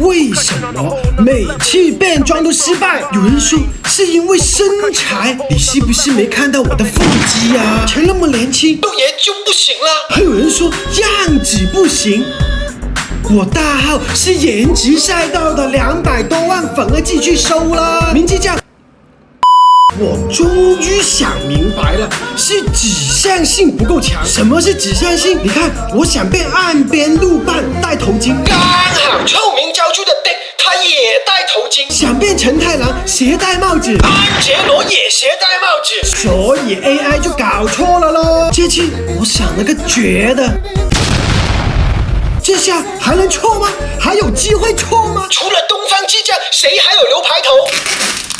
为什么每次变装都失败？有人说是因为身材，你是不是没看到我的腹肌啊？才那么年轻，豆爷就不行了。还有人说样子不行。我大号是颜值赛道的200多万粉儿继续收了，名字叫。我终于想明白了，是指向性不够强。什么是指向性？你看，我想变岸边路伴，戴头巾，刚好臭名昭著的 Dick 他也戴头巾。想变成太郎，携带帽子，安杰罗也携带帽子，所以 AI 就搞错了咯。这次我想了个绝的。这下还能错吗？还有机会错吗？除了东方之将，谁还有牛排头？